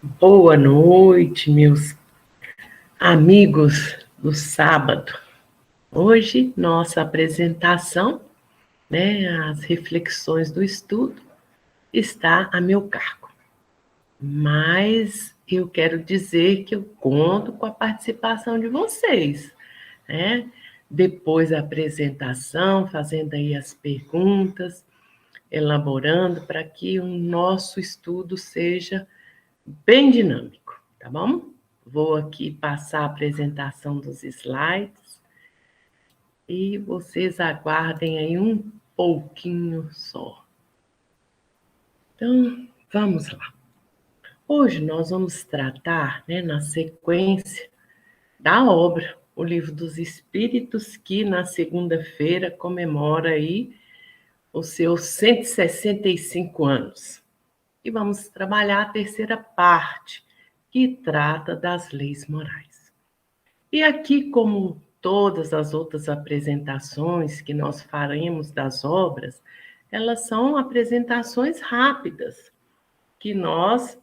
Boa noite, meus amigos do sábado. Hoje, nossa apresentação, as reflexões do estudo, está a meu cargo. Mas eu quero dizer que eu conto com a participação de vocês, né? Depois da apresentação, fazendo aí as perguntas, elaborando para que o nosso estudo seja bem dinâmico, tá bom? Vou aqui passar a apresentação dos slides e vocês aguardem aí um pouquinho só. Então, vamos lá. Hoje nós vamos tratar, na sequência da obra, o Livro dos Espíritos, que na segunda-feira comemora aí os seus 165 anos. E vamos trabalhar a terceira parte, que trata das leis morais. E aqui, como todas as outras apresentações que nós faremos das obras, elas são apresentações rápidas, que nós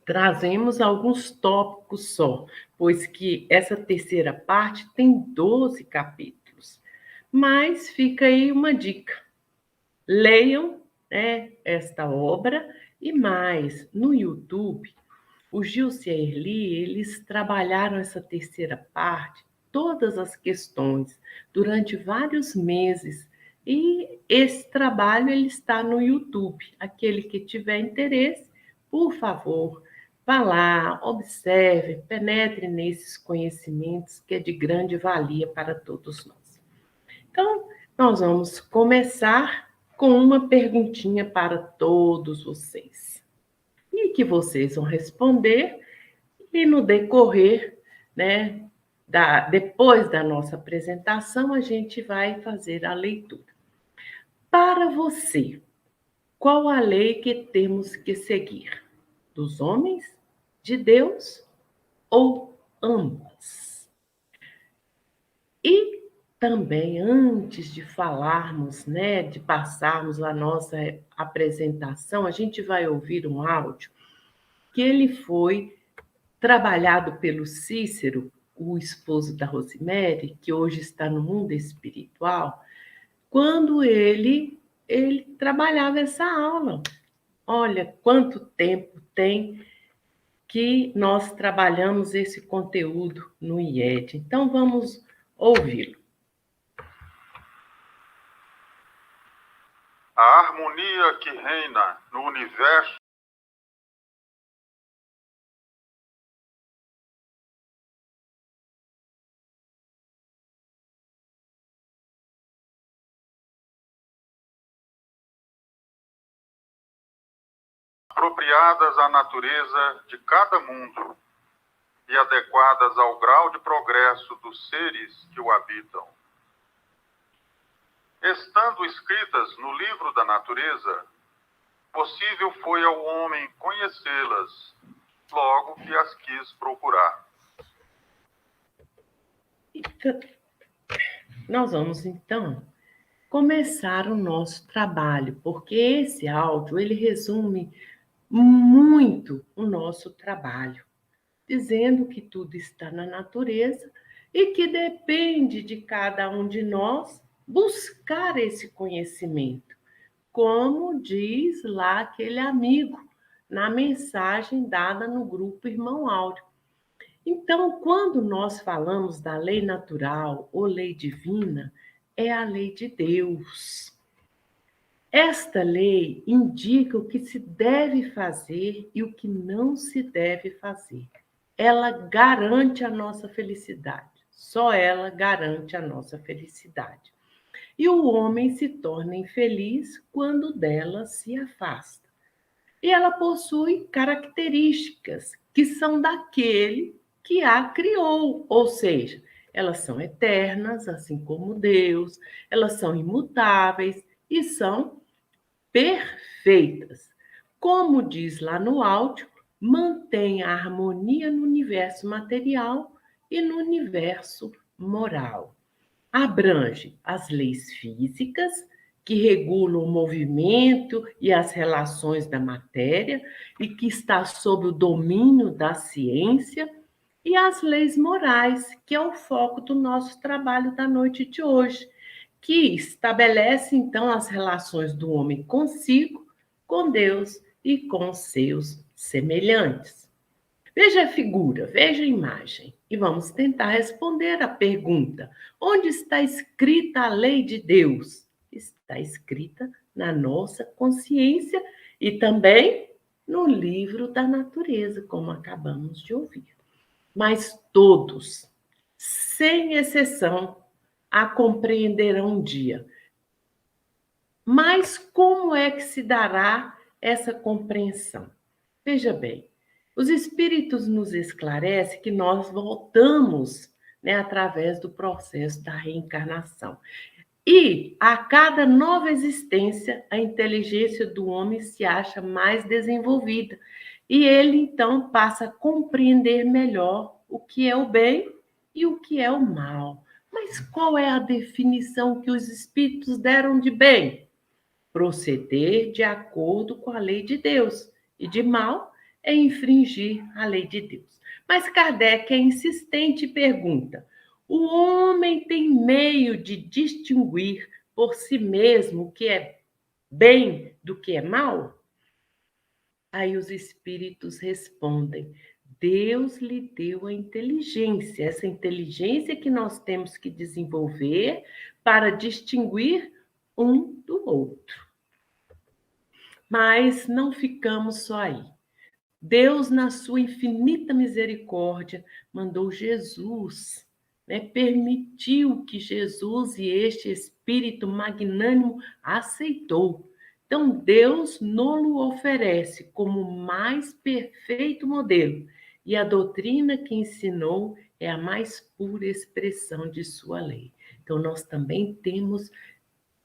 trazemos alguns tópicos só, pois que essa terceira parte tem 12 capítulos. Mas fica aí uma dica. Leiam, esta obra e mais, no YouTube, o Gilson e a Erli, eles trabalharam essa terceira parte, todas as questões, durante vários meses. E esse trabalho ele está no YouTube. Aquele que tiver interesse, por favor, vá lá, observe, penetre nesses conhecimentos que é de grande valia para todos nós. Então, nós vamos começar com uma perguntinha para todos vocês. E que vocês vão responder, e no decorrer, depois da nossa apresentação, a gente vai fazer a leitura. Para você, qual a lei que temos que seguir? Dos homens, de Deus ou ambas? E também, antes de falarmos, de passarmos a nossa apresentação, a gente vai ouvir um áudio que ele foi trabalhado pelo Cícero, o esposo da Rosemary, que hoje está no mundo espiritual, quando ele trabalhava essa aula. Olha quanto tempo tem que nós trabalhamos esse conteúdo no IED. Então, vamos ouvi-lo. A harmonia que reina no universo apropriadas à natureza de cada mundo e adequadas ao grau de progresso dos seres que o habitam. Estando escritas no livro da natureza, possível foi ao homem conhecê-las, logo que as quis procurar. Nós vamos, então, começar o nosso trabalho, porque esse áudio, ele resume muito o nosso trabalho, dizendo que tudo está na natureza e que depende de cada um de nós buscar esse conhecimento, como diz lá aquele amigo na mensagem dada no grupo Irmão Áureo. Então, quando nós falamos da lei natural ou lei divina, é a lei de Deus. Esta lei indica o que se deve fazer e o que não se deve fazer. Ela garante a nossa felicidade. Só ela garante a nossa felicidade. E o homem se torna infeliz quando dela se afasta. E ela possui características que são daquele que a criou, ou seja, elas são eternas, assim como Deus, elas são imutáveis e são perfeitas. Como diz lá no áudio, mantém a harmonia no universo material e no universo moral. Abrange as leis físicas, que regula o movimento e as relações da matéria e que está sob o domínio da ciência, e as leis morais, que é o foco do nosso trabalho da noite de hoje, que estabelece então as relações do homem consigo, com Deus e com seus semelhantes. Veja a figura, veja a imagem e vamos tentar responder a pergunta: onde está escrita a lei de Deus? Está escrita na nossa consciência e também no livro da natureza, como acabamos de ouvir. Mas todos, sem exceção, a compreenderão um dia. Mas como é que se dará essa compreensão? Veja bem, os espíritos nos esclarecem que nós voltamos, né, através do processo da reencarnação. E a cada nova existência, a inteligência do homem se acha mais desenvolvida. E ele, então, passa a compreender melhor o que é o bem e o que é o mal. Mas qual é a definição que os espíritos deram de bem? Proceder de acordo com a lei de Deus. E de mal é infringir a lei de Deus. Mas Kardec é insistente e pergunta: o homem tem meio de distinguir por si mesmo o que é bem do que é mal? Aí os espíritos respondem: Deus lhe deu a inteligência, essa inteligência que nós temos que desenvolver para distinguir um do outro. Mas não ficamos só aí. Deus, na sua infinita misericórdia, mandou Jesus, né? Permitiu que Jesus e este Espírito magnânimo aceitou. Então, Deus nos oferece como o mais perfeito modelo, e a doutrina que ensinou é a mais pura expressão de sua lei. Então, nós também temos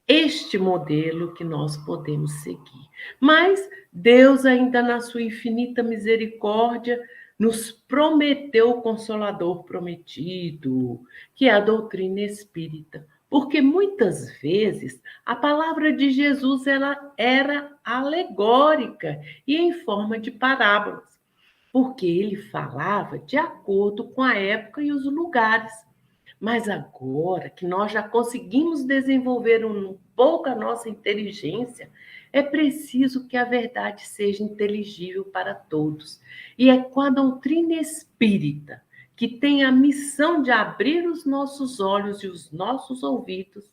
este modelo que nós podemos seguir. Mas Deus, ainda na sua infinita misericórdia, nos prometeu o Consolador prometido, que é a doutrina espírita. Porque muitas vezes a palavra de Jesus ela era alegórica e em forma de parábolas, porque ele falava de acordo com a época e os lugares. Mas agora que nós já conseguimos desenvolver um pouco a nossa inteligência, é preciso que a verdade seja inteligível para todos. E é com a doutrina espírita, que tem a missão de abrir os nossos olhos e os nossos ouvidos,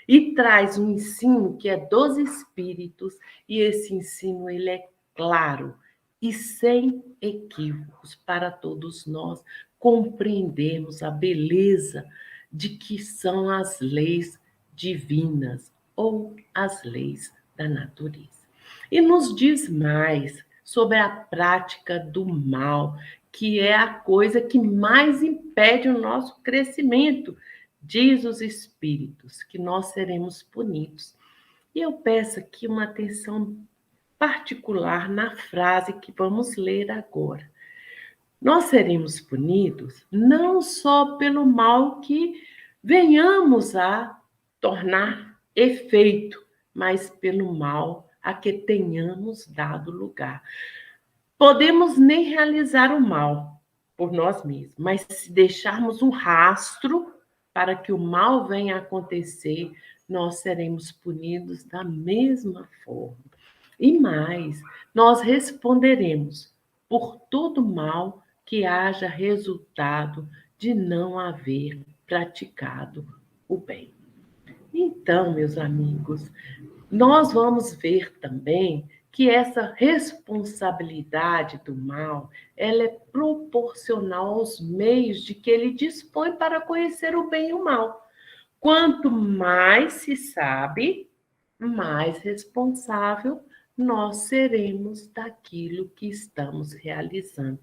e traz um ensino que é dos espíritos, e esse ensino ele é claro e sem equívocos para todos nós compreendemos a beleza de que são as leis divinas ou as leis da natureza. E nos diz mais sobre a prática do mal, que é a coisa que mais impede o nosso crescimento. Diz os espíritos que nós seremos punidos. E eu peço aqui uma atenção particular na frase que vamos ler agora. Nós seremos punidos não só pelo mal que venhamos a tornar efeito, mas pelo mal a que tenhamos dado lugar. Podemos nem realizar o mal por nós mesmos, mas se deixarmos um rastro para que o mal venha a acontecer, nós seremos punidos da mesma forma. E mais, nós responderemos por todo mal que haja resultado de não haver praticado o bem. Então, meus amigos, nós vamos ver também que essa responsabilidade do mal, ela é proporcional aos meios de que ele dispõe para conhecer o bem e o mal. Quanto mais se sabe, mais responsável nós seremos daquilo que estamos realizando.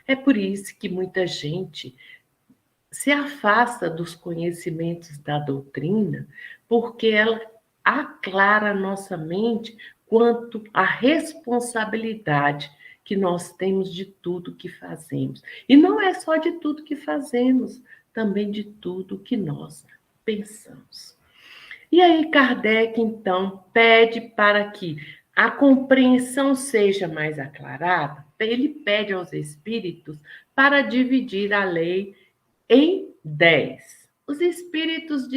É por isso que muita gente se afasta dos conhecimentos da doutrina, porque ela aclara a nossa mente quanto à responsabilidade que nós temos de tudo que fazemos. E não é só de tudo que fazemos, também de tudo que nós pensamos. E aí Kardec, então, pede para que a compreensão seja mais aclarada, ele pede aos espíritos para dividir a lei em 10. Os espíritos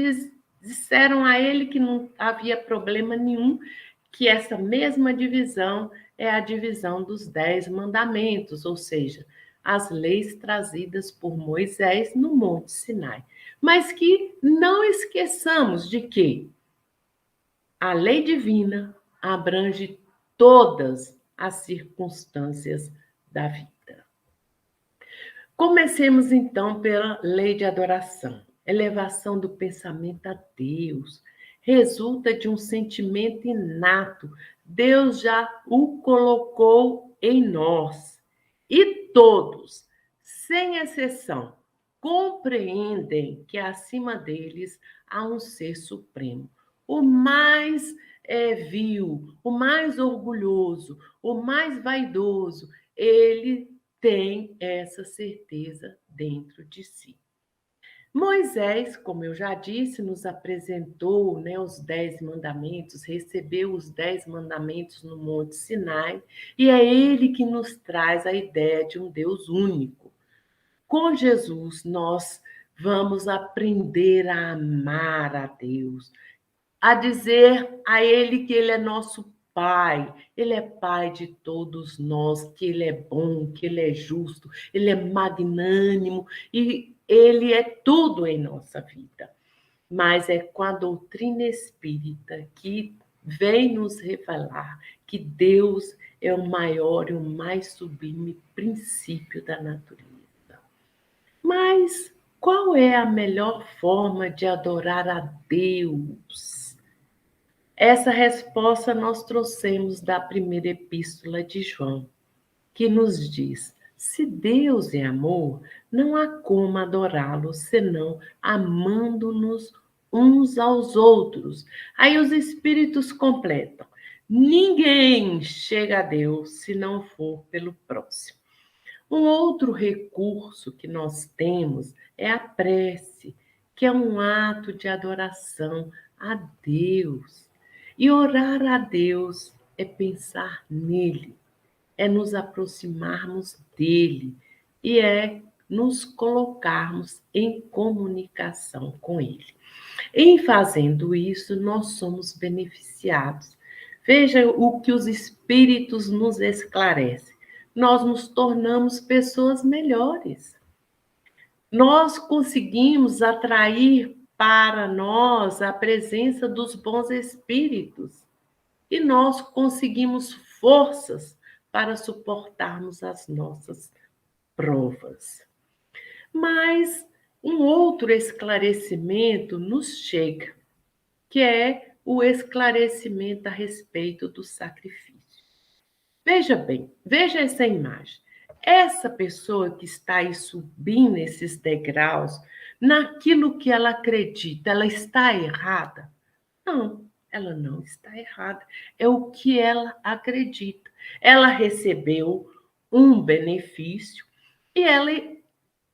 disseram a ele que não havia problema nenhum, que essa mesma divisão é a divisão dos 10 mandamentos, ou seja, as leis trazidas por Moisés no Monte Sinai. Mas que não esqueçamos de que a lei divina abrange todas as circunstâncias da vida. Comecemos então pela lei de adoração. Elevação do pensamento a Deus resulta de um sentimento inato. Deus já o colocou em nós. E todos, sem exceção, compreendem que acima deles há um ser supremo. O mais vil, o mais orgulhoso, o mais vaidoso, ele tem essa certeza dentro de si. Moisés, como eu já disse, nos apresentou, né, os 10 mandamentos, recebeu os 10 mandamentos no Monte Sinai, e é ele que nos traz a ideia de um Deus único. Com Jesus, nós vamos aprender a amar a Deus, a dizer a Ele que Ele é nosso Pai, Ele é Pai de todos nós, que Ele é bom, que Ele é justo, Ele é magnânimo e Ele é tudo em nossa vida. Mas é com a doutrina espírita que vem nos revelar que Deus é o maior e o mais sublime princípio da natureza. Mas qual é a melhor forma de adorar a Deus? Essa resposta nós trouxemos da primeira epístola de João, que nos diz: se Deus é amor, não há como adorá-lo senão amando-nos uns aos outros. Aí os espíritos completam: ninguém chega a Deus se não for pelo próximo. Um outro recurso que nós temos é a prece, que é um ato de adoração a Deus. E orar a Deus é pensar nele, é nos aproximarmos dele e é nos colocarmos em comunicação com ele. Em fazendo isso, nós somos beneficiados. Veja o que os espíritos nos esclarecem. Nós nos tornamos pessoas melhores. Nós conseguimos atrair para nós a presença dos bons espíritos e nós conseguimos forças para suportarmos as nossas provas. Mas um outro esclarecimento nos chega, que é o esclarecimento a respeito do sacrifício. Veja bem, veja essa imagem. Essa pessoa que está aí subindo esses degraus, naquilo que ela acredita, ela está errada? Não, ela não está errada. É o que ela acredita. Ela recebeu um benefício e ela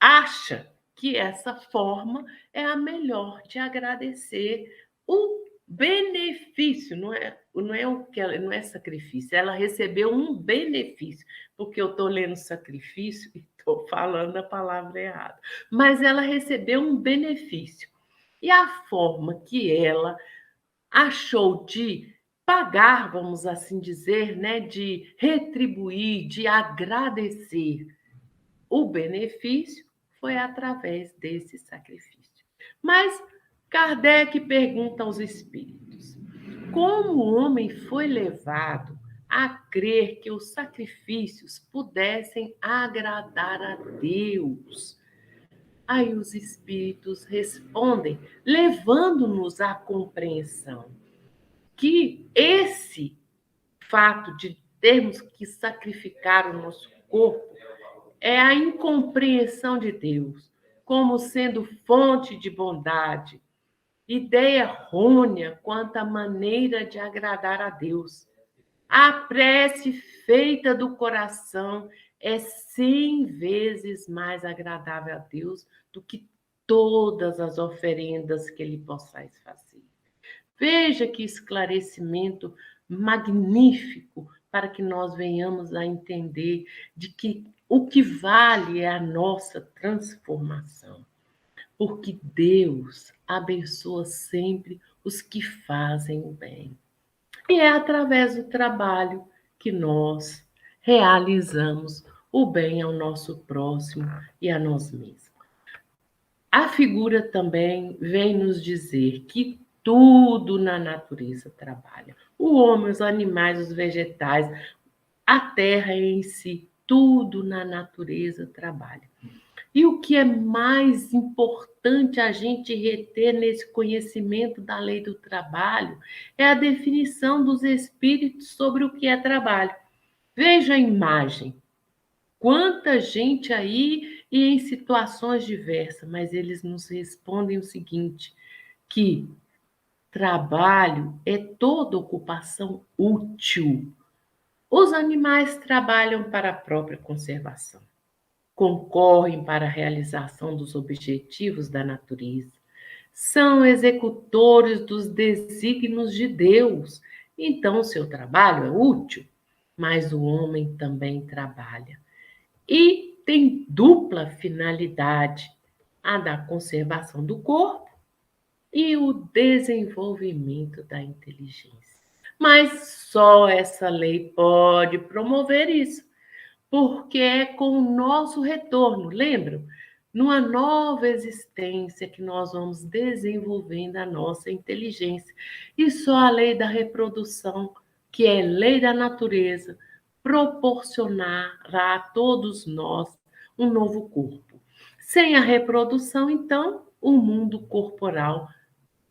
acha que essa forma é a melhor de agradecer o benefício, não é o que ela, não é sacrifício, ela recebeu um benefício, porque eu estou lendo sacrifício e estou falando a palavra errada, mas ela recebeu um benefício. E a forma que ela achou de pagar, vamos assim dizer, né, de retribuir, de agradecer o benefício, foi através desse sacrifício. Mas Kardec pergunta aos espíritos: como o homem foi levado a crer que os sacrifícios pudessem agradar a Deus? Aí os espíritos respondem, levando-nos à compreensão que esse fato de termos que sacrificar o nosso corpo é a incompreensão de Deus como sendo fonte de bondade, ideia errônea quanto à maneira de agradar a Deus. A prece feita do coração é 100 vezes mais agradável a Deus do que todas as oferendas que lhe possais fazer. Veja que esclarecimento magnífico para que nós venhamos a entender de que o que vale é a nossa transformação. Porque Deus abençoa sempre os que fazem o bem. E é através do trabalho que nós realizamos o bem ao nosso próximo e a nós mesmos. A figura também vem nos dizer que tudo na natureza trabalha. O homem, os animais, os vegetais, a terra em si, tudo na natureza trabalha. E o que é mais importante a gente reter nesse conhecimento da lei do trabalho é a definição dos espíritos sobre o que é trabalho. Veja a imagem. Quanta gente aí e em situações diversas, mas eles nos respondem o seguinte, que trabalho é toda ocupação útil. Os animais trabalham para a própria conservação, concorrem para a realização dos objetivos da natureza, são executores dos desígnios de Deus. Então, o seu trabalho é útil, mas o homem também trabalha. E tem dupla finalidade, a da conservação do corpo e o desenvolvimento da inteligência. Mas só essa lei pode promover isso, porque é com o nosso retorno, lembram? Numa nova existência que nós vamos desenvolvendo a nossa inteligência. E só a lei da reprodução, que é lei da natureza, proporcionará a todos nós um novo corpo. Sem a reprodução, então, o mundo corporal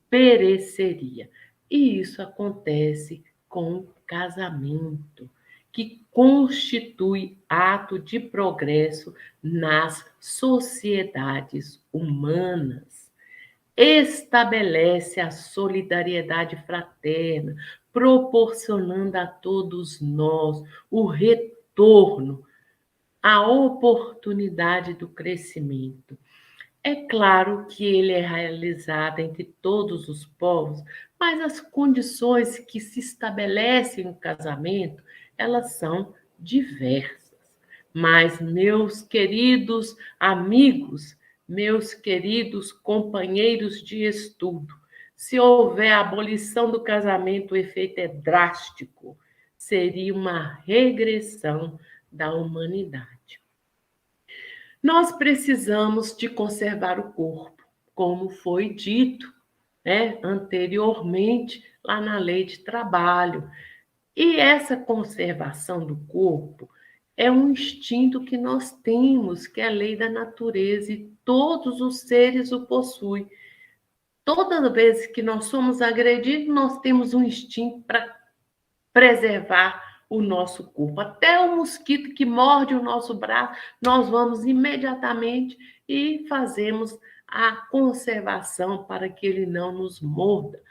pereceria. E isso acontece com o casamento, que constitui ato de progresso nas sociedades humanas. Estabelece a solidariedade fraterna, proporcionando a todos nós o retorno, a oportunidade do crescimento. É claro que ele é realizado entre todos os povos, mas as condições que se estabelecem no casamento, elas são diversas. Mas, meus queridos amigos, meus queridos companheiros de estudo, se houver abolição do casamento, o efeito é drástico, seria uma regressão da humanidade. Nós precisamos de conservar o corpo, como foi dito, né, anteriormente, lá na lei de trabalho. E essa conservação do corpo é um instinto que nós temos, que é a lei da natureza, e todos os seres o possuem. Toda vez que nós somos agredidos, nós temos um instinto para preservar o nosso corpo. Até o mosquito que morde o nosso braço, nós vamos imediatamente e fazemos a conservação para que ele não nos morda.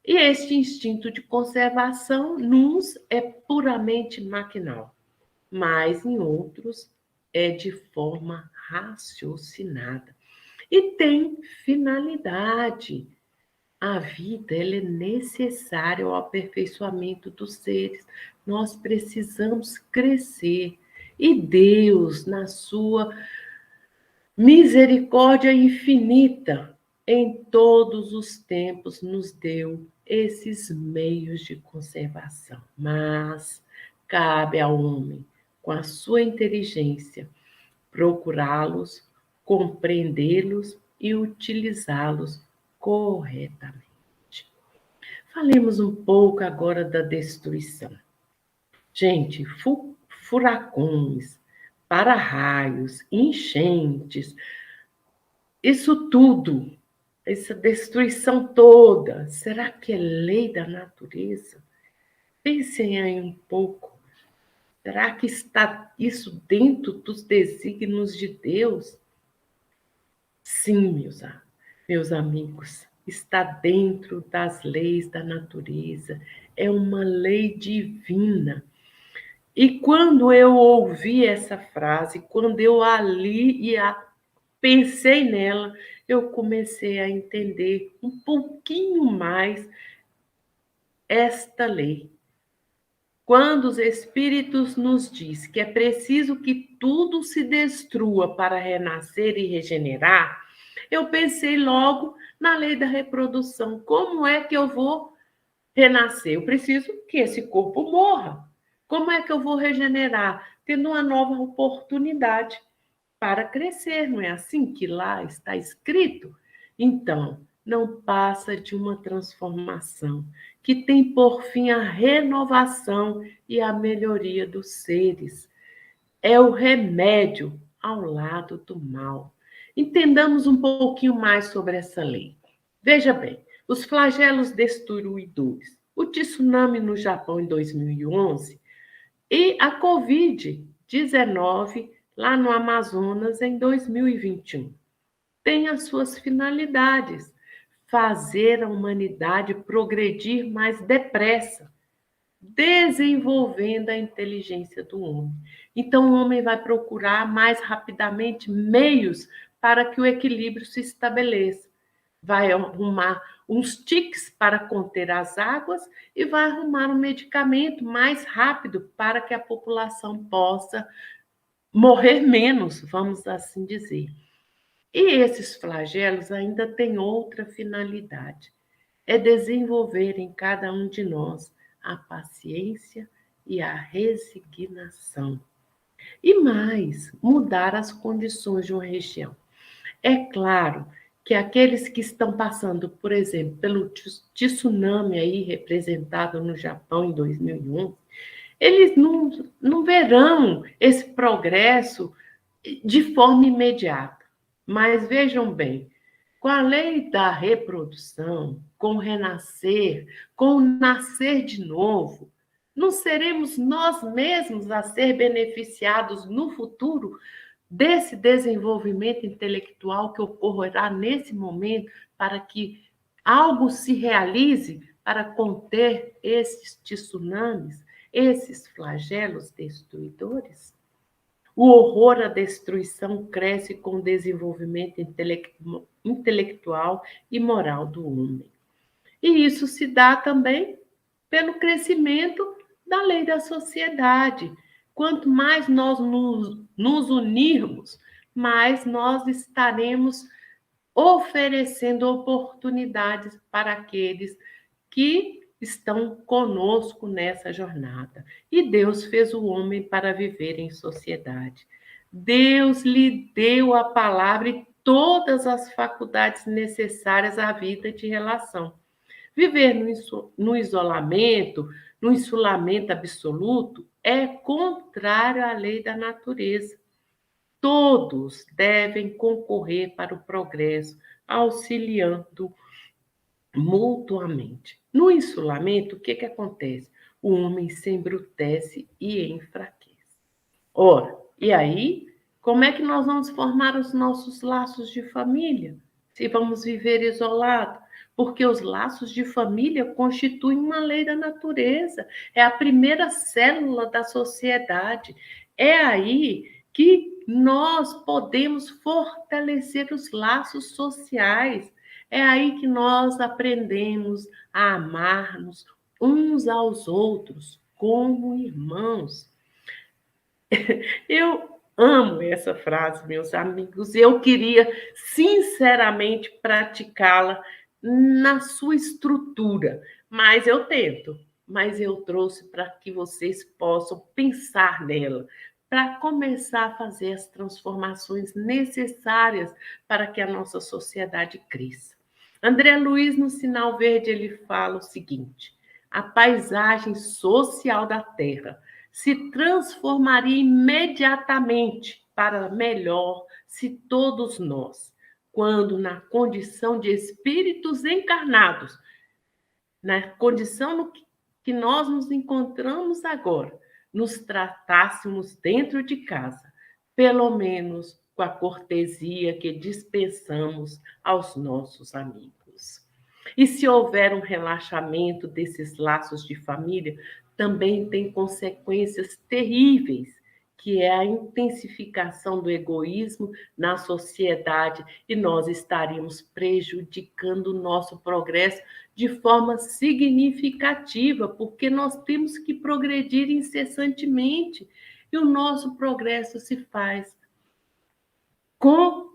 E este instinto de conservação, nos é puramente maquinal, mas em outros é de forma raciocinada. E tem finalidade. A vida ela é necessária ao aperfeiçoamento dos seres. Nós precisamos crescer. E Deus, na sua misericórdia infinita, em todos os tempos nos deu esses meios de conservação. Mas cabe ao homem, com a sua inteligência, procurá-los, compreendê-los e utilizá-los corretamente. Falemos um pouco agora da destruição. Gente, furacões, para-raios, enchentes, isso tudo, essa destruição toda, será que é lei da natureza? Pensem aí um pouco. Será que está isso dentro dos desígnios de Deus? Sim, meus amigos, está dentro das leis da natureza, é uma lei divina. E quando eu ouvi essa frase, quando eu a li e pensei nela, eu comecei a entender um pouquinho mais esta lei. Quando os Espíritos nos diz que é preciso que tudo se destrua para renascer e regenerar, eu pensei logo na lei da reprodução. Como é que eu vou renascer? Eu preciso que esse corpo morra. Como é que eu vou regenerar? Tendo uma nova oportunidade para crescer, não é assim que lá está escrito? Então, não passa de uma transformação que tem por fim a renovação e a melhoria dos seres. É o remédio ao lado do mal. Entendamos um pouquinho mais sobre essa lei. Veja bem, os flagelos destruidores, o tsunami no Japão em 2011 e a Covid-19 lá no Amazonas em 2021. Tem as suas finalidades: fazer a humanidade progredir mais depressa, desenvolvendo a inteligência do homem. Então, o homem vai procurar mais rapidamente meios para que o equilíbrio se estabeleça. Vai arrumar uns tiques para conter as águas e vai arrumar um medicamento mais rápido para que a população possa morrer menos, vamos assim dizer. E esses flagelos ainda têm outra finalidade: é desenvolver em cada um de nós a paciência e a resignação. E mais, mudar as condições de uma região. É claro que aqueles que estão passando, por exemplo, pelo tsunami aí representado no Japão em 2001, eles não verão esse progresso de forma imediata. Mas vejam bem, com a lei da reprodução, com o renascer, com o nascer de novo, não seremos nós mesmos a ser beneficiados no futuro desse desenvolvimento intelectual que ocorrerá nesse momento para que algo se realize para conter esses tsunamis, esses flagelos destruidores? O horror à destruição cresce com o desenvolvimento intelectual e moral do homem. E isso se dá também pelo crescimento da lei da sociedade. Quanto mais nós nos unirmos, mais nós estaremos oferecendo oportunidades para aqueles que estão conosco nessa jornada. E Deus fez o homem para viver em sociedade. Deus lhe deu a palavra e todas as faculdades necessárias à vida de relação. Viver no isolamento, no isolamento absoluto, é contrário à lei da natureza. Todos devem concorrer para o progresso, auxiliando mutuamente. No isolamento, o que acontece? O homem se embrutece e enfraquece. Ora, e aí, como é que nós vamos formar os nossos laços de família, se vamos viver isolados? Porque os laços de família constituem uma lei da natureza, é a primeira célula da sociedade. É aí que nós podemos fortalecer os laços sociais. É aí que nós aprendemos a amar-nos uns aos outros como irmãos. Eu amo essa frase, meus amigos. Eu queria, sinceramente, praticá-la na sua estrutura, mas eu tento. Mas eu trouxe para que vocês possam pensar nela, para começar a fazer as transformações necessárias para que a nossa sociedade cresça. André Luiz, no Sinal Verde, ele fala o seguinte: a paisagem social da Terra se transformaria imediatamente para melhor se todos nós, quando na condição de espíritos encarnados, na condição no que nós nos encontramos agora, nos tratássemos dentro de casa, pelo menos com a cortesia que dispensamos aos nossos amigos. E se houver um relaxamento desses laços de família, também tem consequências terríveis, que é a intensificação do egoísmo na sociedade, e nós estaríamos prejudicando o nosso progresso de forma significativa, porque nós temos que progredir incessantemente e o nosso progresso se faz com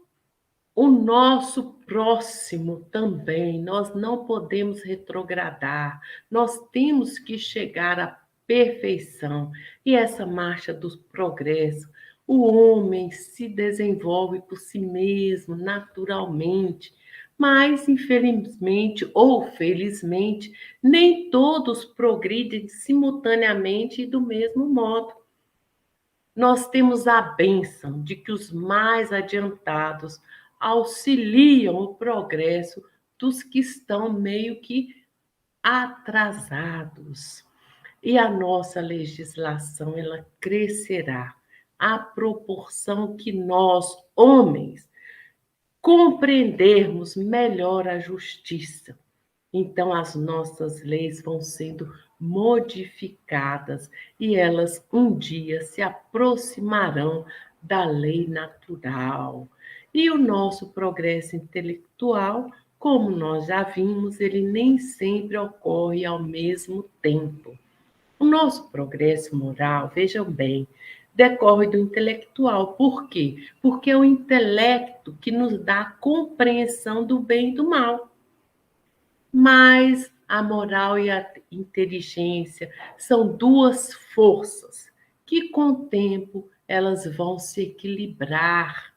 o nosso próximo também. Nós não podemos retrogradar, nós temos que chegar à perfeição. E essa marcha do progresso, o homem se desenvolve por si mesmo, naturalmente, mas, infelizmente ou felizmente, nem todos progridem simultaneamente e do mesmo modo. Nós temos a bênção de que os mais adiantados auxiliam o progresso dos que estão meio que atrasados. E a nossa legislação, ela crescerá à proporção que nós, homens, compreendermos melhor a justiça. Então, as nossas leis vão sendo modificadas e elas um dia se aproximarão da lei natural. E o nosso progresso intelectual, como nós já vimos, ele nem sempre ocorre ao mesmo tempo. O nosso progresso moral, vejam bem, decorre do intelectual. Por quê? Porque é o intelecto que nos dá a compreensão do bem e do mal. Mas a moral e a inteligência são duas forças que, com o tempo, elas vão se equilibrar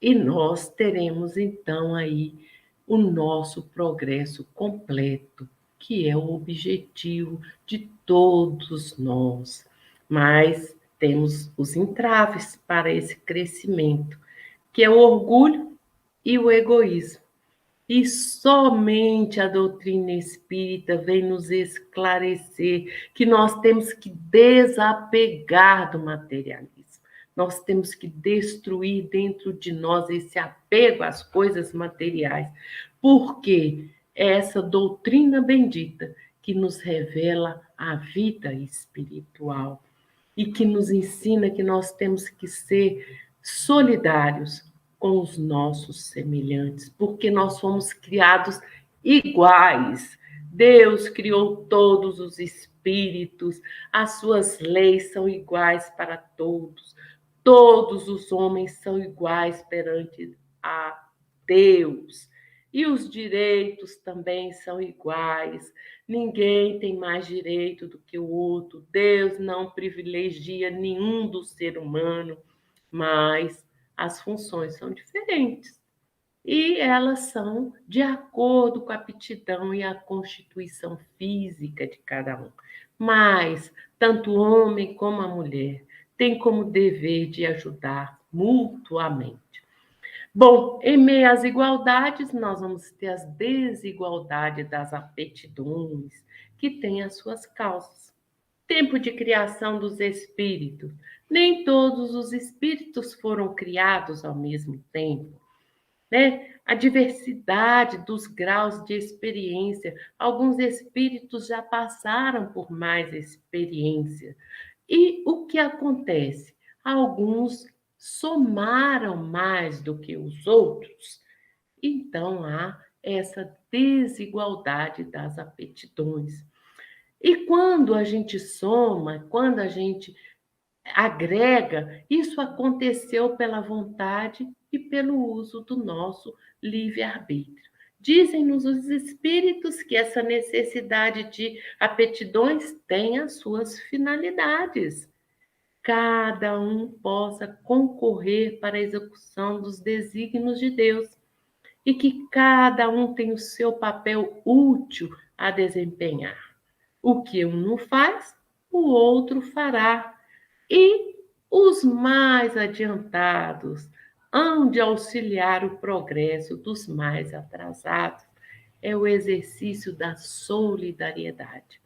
e nós teremos então aí o nosso progresso completo, que é o objetivo de todos nós. Mas temos os entraves para esse crescimento, que é o orgulho e o egoísmo. E somente a doutrina espírita vem nos esclarecer que nós temos que desapegar do materialismo. Nós temos que destruir dentro de nós esse apego às coisas materiais, porque é essa doutrina bendita que nos revela a vida espiritual e que nos ensina que nós temos que ser solidários com os nossos semelhantes, porque nós fomos criados iguais. Deus criou todos os espíritos, as suas leis são iguais para todos. Todos os homens são iguais perante a Deus. E os direitos também são iguais. Ninguém tem mais direito do que o outro. Deus não privilegia nenhum do ser humano, mas as funções são diferentes. E elas são de acordo com a aptidão e a constituição física de cada um. Mas tanto o homem como a mulher têm como dever de ajudar mutuamente. Bom, em meio às igualdades, nós vamos ter as desigualdades das aptidões, que têm as suas causas. Tempo de criação dos espíritos. Nem todos os espíritos foram criados ao mesmo tempo, né? A diversidade dos graus de experiência. Alguns espíritos já passaram por mais experiência. E o que acontece? Alguns somaram mais do que os outros. Então há essa desigualdade das aptidões. E quando a gente soma, quando a gente agrega, isso aconteceu pela vontade e pelo uso do nosso livre-arbítrio. Dizem-nos os espíritos que essa necessidade de aptidões tem as suas finalidades. Cada um possa concorrer para a execução dos desígnios de Deus e que cada um tem o seu papel útil a desempenhar. O que um não faz, o outro fará. E os mais adiantados hão de auxiliar o progresso dos mais atrasados. É o exercício da solidariedade.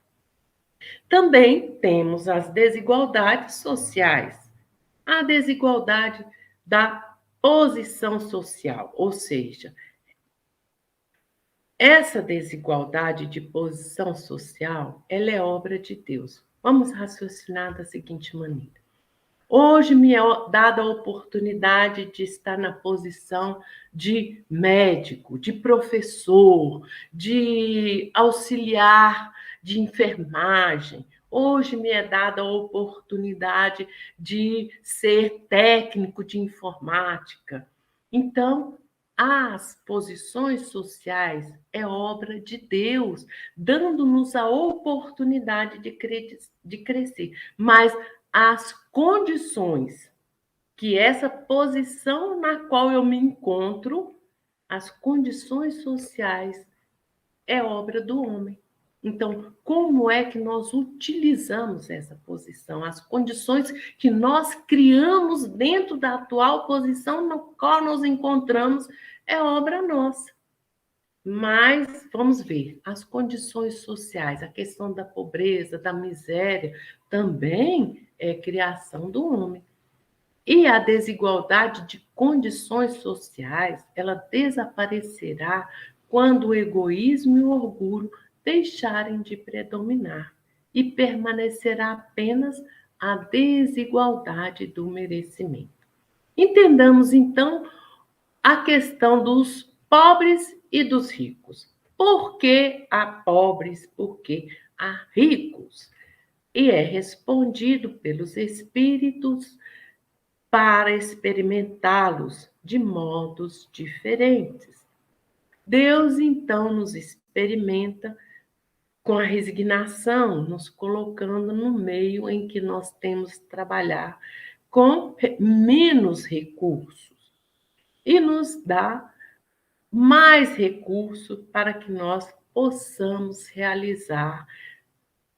Também temos as desigualdades sociais. A desigualdade da posição social, ou seja, essa desigualdade de posição social, ela é obra de Deus. Vamos raciocinar da seguinte maneira. Hoje me é dada a oportunidade de estar na posição de médico, de professor, de auxiliar de enfermagem. Hoje me é dada a oportunidade de ser técnico de informática. Então, as posições sociais é obra de Deus, dando-nos a oportunidade de crescer. Mas as condições que essa posição na qual eu me encontro, as condições sociais, é obra do homem. Então, como é que nós utilizamos essa posição? As condições que nós criamos dentro da atual posição na qual nos encontramos é obra nossa. Mas vamos ver, as condições sociais, a questão da pobreza, da miséria, também é criação do homem. E a desigualdade de condições sociais, ela desaparecerá quando o egoísmo e o orgulho deixarem de predominar e permanecerá apenas a desigualdade do merecimento. Entendamos, então, a questão dos pobres e dos ricos. Por que há pobres? Por que há ricos? E é respondido pelos espíritos para experimentá-los de modos diferentes. Deus, então, nos experimenta com a resignação, nos colocando no meio em que nós temos que trabalhar com menos recursos e nos dá mais recursos para que nós possamos realizar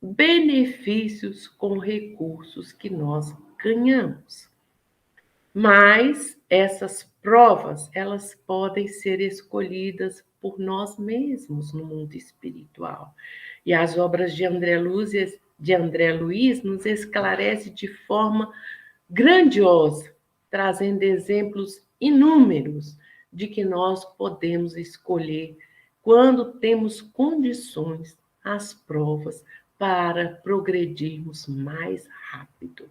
benefícios com recursos que nós ganhamos. Mas essas provas, elas podem ser escolhidas por nós mesmos no mundo espiritual. E as obras de André Luiz nos esclarece de forma grandiosa, trazendo exemplos inúmeros de que nós podemos escolher, quando temos condições, as provas para progredirmos mais rápido,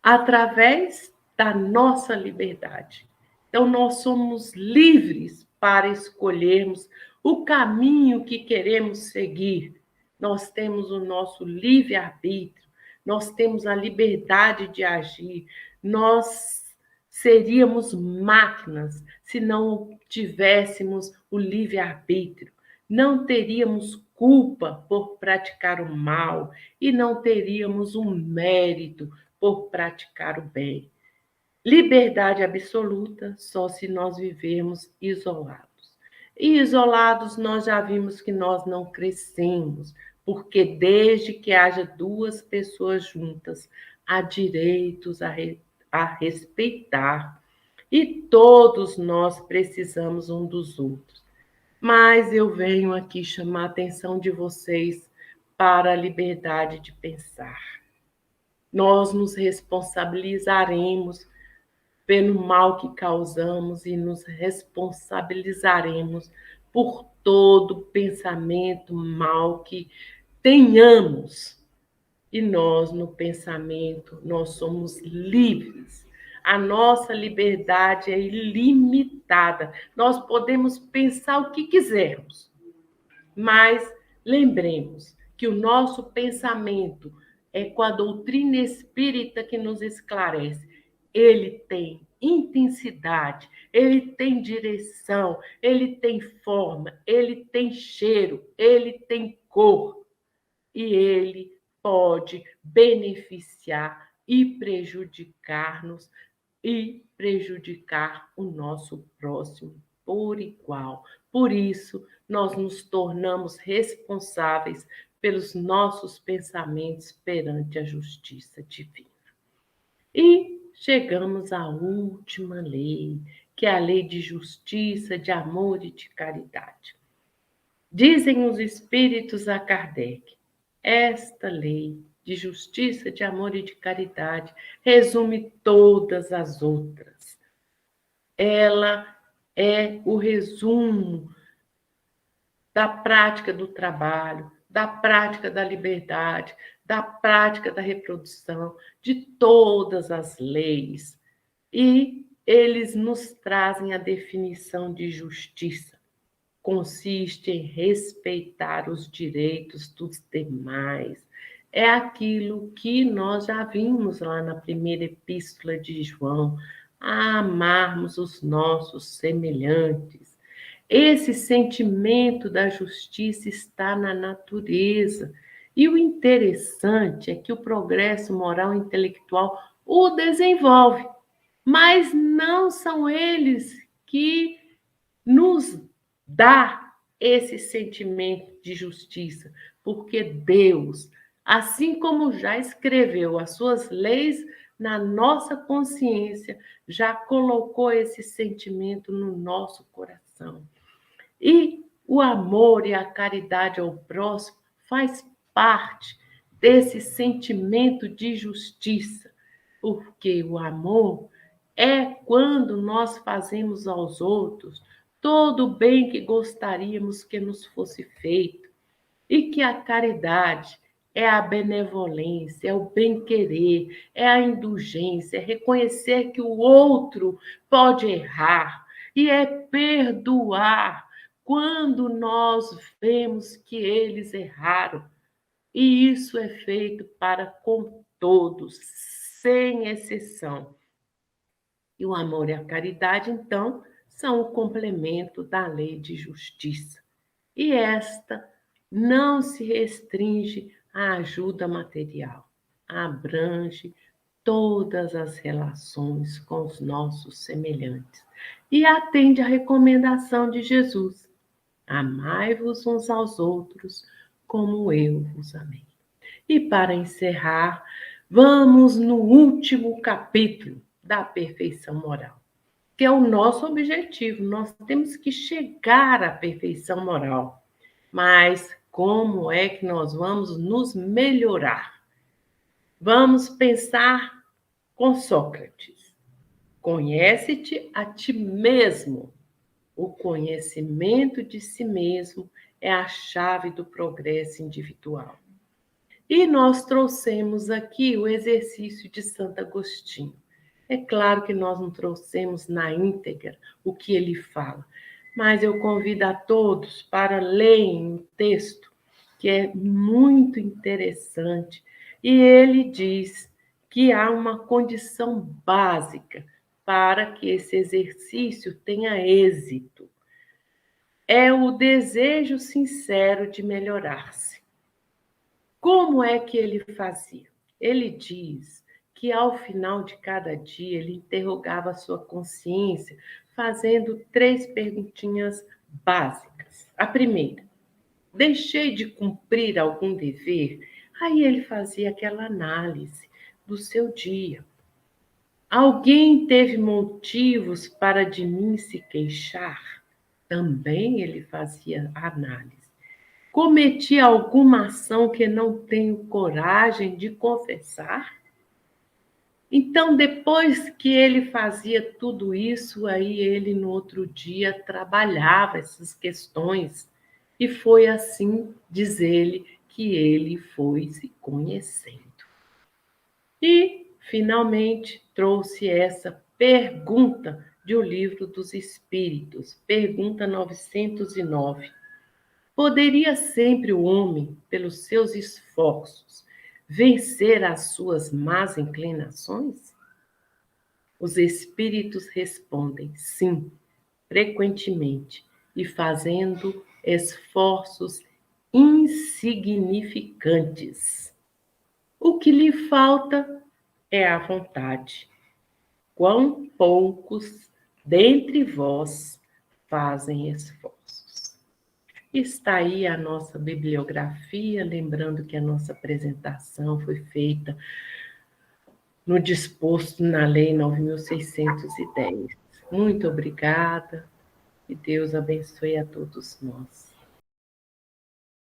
através da nossa liberdade. Então, nós somos livres para escolhermos o caminho que queremos seguir. Nós temos o nosso livre-arbítrio, nós temos a liberdade de agir. Nós seríamos máquinas se não tivéssemos o livre-arbítrio. Não teríamos culpa por praticar o mal e não teríamos um mérito por praticar o bem. Liberdade absoluta só se nós vivermos isolados. E isolados nós já vimos que nós não crescemos, porque desde que haja duas pessoas juntas, há direitos a respeitar. E todos nós precisamos um dos outros. Mas eu venho aqui chamar a atenção de vocês para a liberdade de pensar. Nós nos responsabilizaremos pelo mal que causamos e nos responsabilizaremos por todo pensamento mal que tenhamos. E nós, no pensamento, nós somos livres. A nossa liberdade é ilimitada. Nós podemos pensar o que quisermos, mas lembremos que o nosso pensamento é com a doutrina espírita que nos esclarece. Ele tem intensidade, ele tem direção, ele tem forma, ele tem cheiro, ele tem cor. E ele pode beneficiar e prejudicar-nos e prejudicar o nosso próximo por igual. Por isso, nós nos tornamos responsáveis pelos nossos pensamentos perante a justiça divina. E chegamos à última lei, que é a lei de justiça, de amor e de caridade. Dizem os espíritos a Kardec, esta lei de justiça, de amor e de caridade resume todas as outras. Ela é o resumo da prática do trabalho, da prática da liberdade, da prática da reprodução, de todas as leis. E eles nos trazem a definição de justiça. Consiste em respeitar os direitos dos demais. É aquilo que nós já vimos lá na primeira epístola de João, a amarmos os nossos semelhantes. Esse sentimento da justiça está na natureza. E o interessante é que o progresso moral e intelectual o desenvolve, mas não são eles que nos dá esse sentimento de justiça, porque Deus, assim como já escreveu as suas leis na nossa consciência, já colocou esse sentimento no nosso coração. E o amor e a caridade ao próximo faz parte desse sentimento de justiça, porque o amor é quando nós fazemos aos outros todo o bem que gostaríamos que nos fosse feito, e que a caridade é a benevolência, é o bem-querer, é a indulgência, é reconhecer que o outro pode errar e é perdoar quando nós vemos que eles erraram. E isso é feito para com todos, sem exceção. E o amor e a caridade, então, são o complemento da lei de justiça. E esta não se restringe à ajuda material, abrange todas as relações com os nossos semelhantes e atende à recomendação de Jesus: amai-vos uns aos outros como eu vos amei. E para encerrar, vamos no último capítulo da perfeição moral, que é o nosso objetivo. Nós temos que chegar à perfeição moral. Mas como é que nós vamos nos melhorar? Vamos pensar com Sócrates. Conhece-te a ti mesmo. O conhecimento de si mesmo é a chave do progresso individual. E nós trouxemos aqui o exercício de Santo Agostinho. É claro que nós não trouxemos na íntegra o que ele fala, mas eu convido a todos para lerem um texto que é muito interessante. E ele diz que há uma condição básica para que esse exercício tenha êxito. É o desejo sincero de melhorar-se. Como é que ele fazia? Ele diz que ao final de cada dia ele interrogava a sua consciência, fazendo 3 perguntinhas básicas. A primeira: deixei de cumprir algum dever? Aí ele fazia aquela análise do seu dia. Alguém teve motivos para de mim se queixar? Também ele fazia análise. Cometi alguma ação que não tenho coragem de confessar? Então, depois que ele fazia tudo isso, aí ele no outro dia trabalhava essas questões. E foi assim, diz ele, que ele foi se conhecendo. E, finalmente, trouxe essa pergunta de O Livro dos Espíritos, pergunta 909. Poderia sempre o homem, pelos seus esforços, vencer as suas más inclinações? Os espíritos respondem sim, frequentemente, e fazendo esforços insignificantes. O que lhe falta é a vontade. Quão poucos dentre vós fazem esforços. Está aí a nossa bibliografia, lembrando que a nossa apresentação foi feita no disposto na Lei 9.610. Muito obrigada e Deus abençoe a todos nós.